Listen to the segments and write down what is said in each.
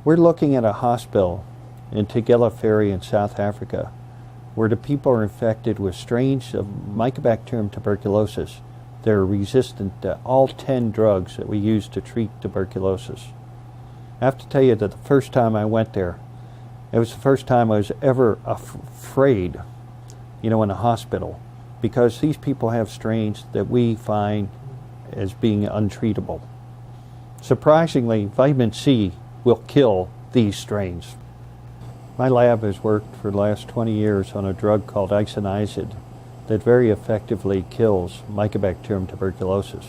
We're looking at a hospital in Tagilla Ferry in South Africa where the people are infected with strains of Mycobacterium tuberculosis. They're resistant to all 10 drugs that we use to treat tuberculosis. I have to tell you that the first time I went there, it was the first time I was ever afraid, in a hospital, because these people have strains that we find as being untreatable. Surprisingly, vitamin C will kill these strains. My lab has worked for the last 20 years on a drug called isoniazid that very effectively kills Mycobacterium tuberculosis.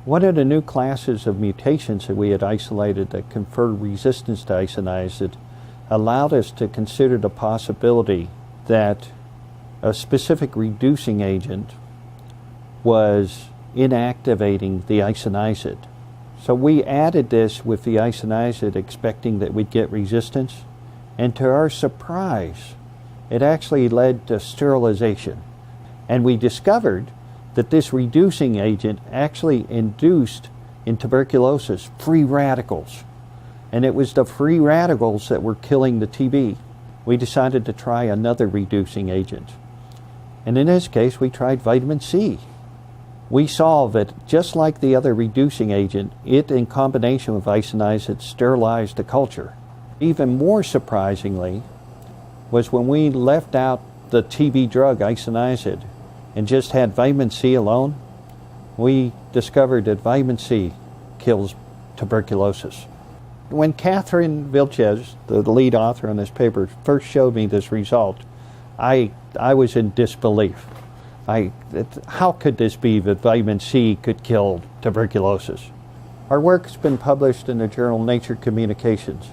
One of the new classes of mutations that we had isolated that conferred resistance to isoniazid allowed us to consider the possibility that a specific reducing agent was inactivating the isoniazid. So we added this with the isoniazid expecting that we'd get resistance, and to our surprise, it actually led to sterilization. And we discovered that this reducing agent actually induced in tuberculosis free radicals. And it was the free radicals that were killing the TB. We decided to try another reducing agent. And in this case, we tried vitamin C. We saw that just like the other reducing agent, it in combination with isoniazid sterilized the culture. Even more surprisingly was when we left out the TB drug isoniazid and just had vitamin C alone, we discovered that vitamin C kills tuberculosis. When Catherine Vilches, the lead author on this paper, first showed me this result, I was in disbelief. How could this be that vitamin C could kill tuberculosis? Our work has been published in the journal Nature Communications.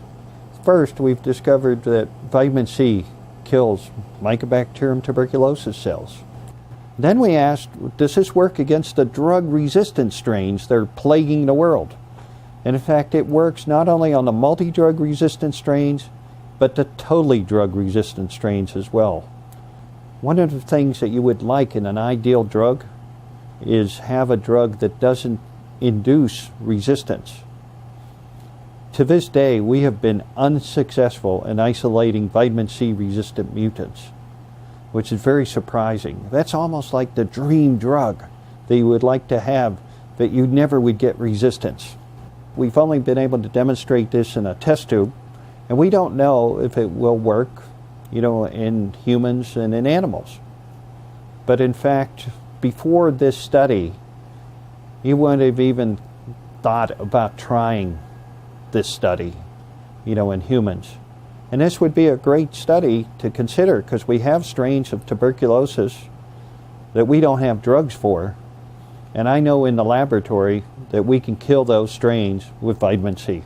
First, we've discovered that vitamin C kills Mycobacterium tuberculosis cells. Then we asked, does this work against the drug-resistant strains that are plaguing the world? And in fact, it works not only on the multi-drug resistant strains, but the totally drug-resistant strains as well. One of the things that you would like in an ideal drug is have a drug that doesn't induce resistance. To this day, we have been unsuccessful in isolating vitamin C resistant mutants, which is very surprising. That's almost like the dream drug that you would like to have, that you never would get resistance. We've only been able to demonstrate this in a test tube, and we don't know if it will work, in humans and in animals. But in fact, before this study, you wouldn't have even thought about trying this study, in humans. And this would be a great study to consider because we have strains of tuberculosis that we don't have drugs for. And I know in the laboratory that we can kill those strains with vitamin C.